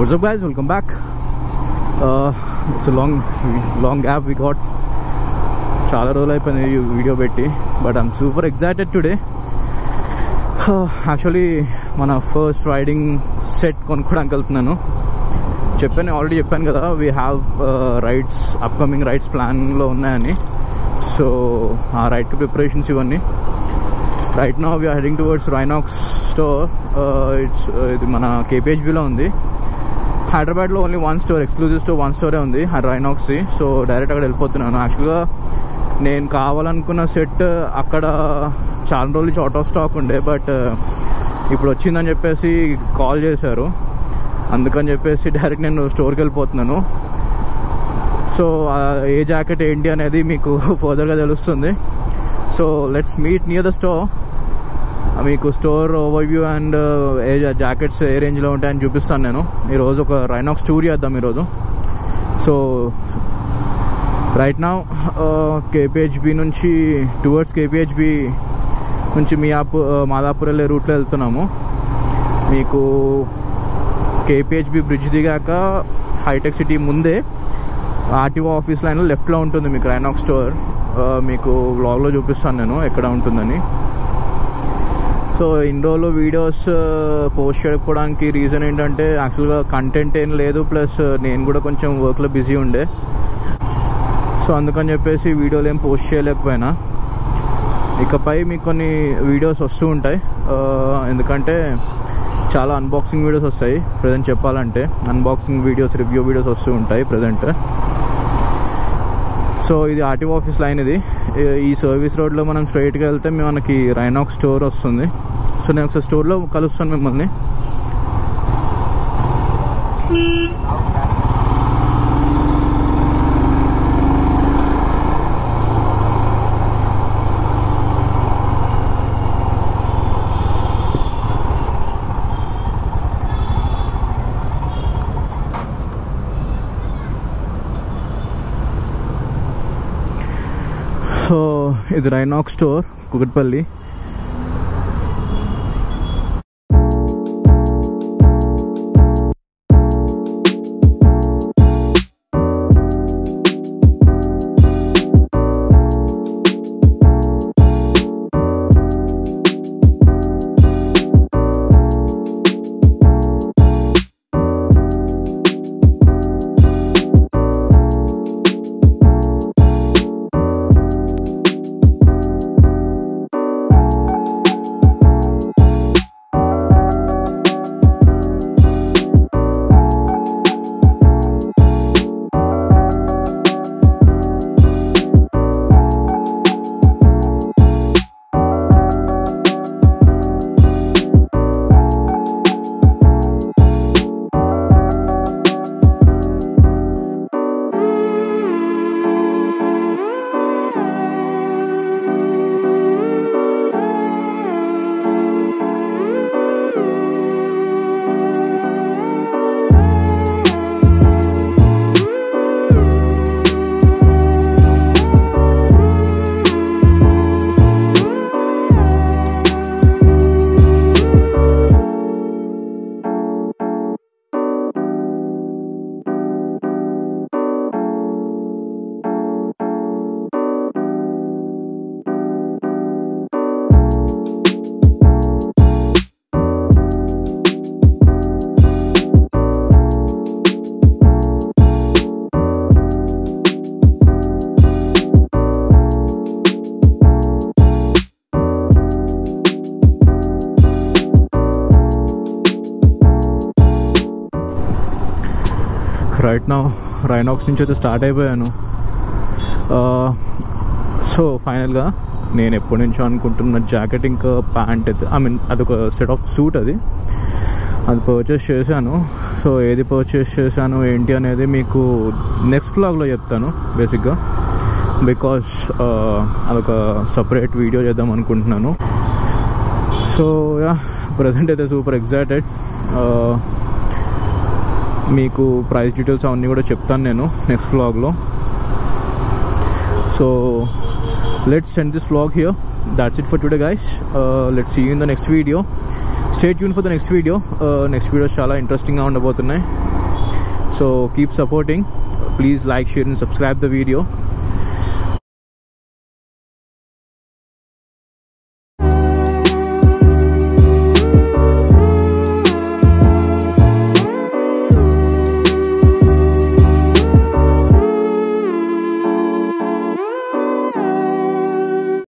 What's up guys, welcome back. It's a long gap we got. Chala రోజులు అయిపోయింది video పెట్టి, but I'm super excited today. Actually మన first riding set కొనుక్కోవడానికి వెళ్తున్నాను. Already చెప్పాను కదా, we have rides, upcoming rides ప్లాన్లో ఉన్నాయని. సో ఆ రైడ్కి ప్రిపరేషన్స్ ఇవన్నీ. Right now we're heading towards Rynox store. ఇది మన కేపీహెచ్బీలో ఉంది. హైదరాబాద్లో only one store, exclusive store one స్టోరే ఉంది, రైనాక్స్ది. సో డైరెక్ట్ అక్కడ వెళ్ళిపోతున్నాను. యాక్చువల్గా నేను కావాలనుకున్న సెట్ అక్కడ చాలా రోజులు నుంచి అవుట్ ఆఫ్ స్టాక్ ఉండే, బట్ ఇప్పుడు వచ్చిందని చెప్పేసి కాల్ చేశారు. అందుకని చెప్పేసి డైరెక్ట్ నేను స్టోర్కి వెళ్ళిపోతున్నాను. సో ఏ జాకెట్ ఏంటి అనేది మీకు ఫర్దర్గా తెలుస్తుంది. So let's meet near the store. మీకు స్టోర్ ఓవర్వ్యూ అండ్ ఏ జాకెట్స్ ఏ రేంజ్లో ఉంటాయని చూపిస్తాను నేను. ఈరోజు ఒక రైనాక్స్ టూర్ చేద్దాం ఈరోజు. సో రైట్ నౌ కేపీహెచ్బీ నుంచి టువర్డ్స్ కేపీహెచ్బీ నుంచి మాదాపూర్ వెళ్ళే రూట్లో వెళ్తున్నాము. మీకు కేపీహెచ్బీ బ్రిడ్జ్ దిగాక హైటెక్ సిటీ ముందే ఆర్టీఓ ఆఫీస్ లైన్లో లెఫ్ట్లో ఉంటుంది మీకు రైనాక్స్ స్టోర్. మీకు వ్లాగ్లో చూపిస్తాను నేను ఎక్కడ ఉంటుందని. సో ఇన్ని రోజులు వీడియోస్ పోస్ట్ చేయకపోవడానికి రీజన్ ఏంటంటే, యాక్చువల్గా కంటెంట్ ఏం లేదు, ప్లస్ నేను కూడా కొంచెం వర్క్లో బిజీ ఉండే. సో అందుకని చెప్పేసి వీడియోలు ఏం పోస్ట్ చేయలేకపోయినా. ఇకపై మీకు కొన్ని వీడియోస్ వస్తూ ఉంటాయి, ఎందుకంటే చాలా అన్బాక్సింగ్ వీడియోస్ వస్తాయి. ప్రజెంట్ చెప్పాలంటే అన్బాక్సింగ్ వీడియోస్, రివ్యూ వీడియోస్ వస్తూ ఉంటాయి ప్రజెంట్. సో ఇది ఆర్టీఓ ఆఫీస్ లైన్. ఇది ఈ సర్వీస్ రోడ్లో మనం స్ట్రైట్గా వెళ్తే మనకి రైనాక్స్ స్టోర్ వస్తుంది. సో నేను ఒకసారి స్టోర్లో కలుస్తాను మిమ్మల్ని. సో ఇది రైనాక్స్ స్టోర్, కుకట్పల్లి. రైట్ నౌ రైనాక్స్ నుంచి అయితే స్టార్ట్ అయిపోయాను. సో ఫైనల్గా నేను ఎప్పటి నుంచో అనుకుంటున్న జాకెట్ ఇంకా ప్యాంట్ అయితే, అదొక సెట్ ఆఫ్ సూట్, అది పర్చేస్ చేశాను. సో ఏది పర్చేస్ చేశాను ఏంటి అనేది మీకు నెక్స్ట్ వ్లాగ్లో చెప్తాను బేసిక్గా, బికాస్ అదొక సపరేట్ వీడియో చేద్దాం అనుకుంటున్నాను. సో ప్రజెంట్ అయితే సూపర్ ఎక్సైటెడ్. మీకు ప్రైస్ డీటెయిల్స్ అవన్నీ కూడా చెప్తాను నేను నెక్స్ట్ వ్లాగ్లో. So let's end this vlog here. That's it for today guys. Let's see you in the next video. Stay tune for the next video. Next videos చాలా ఇంట్రెస్టింగ్గా ఉండబోతున్నాయి. So keep supporting. Please like, share and subscribe the video.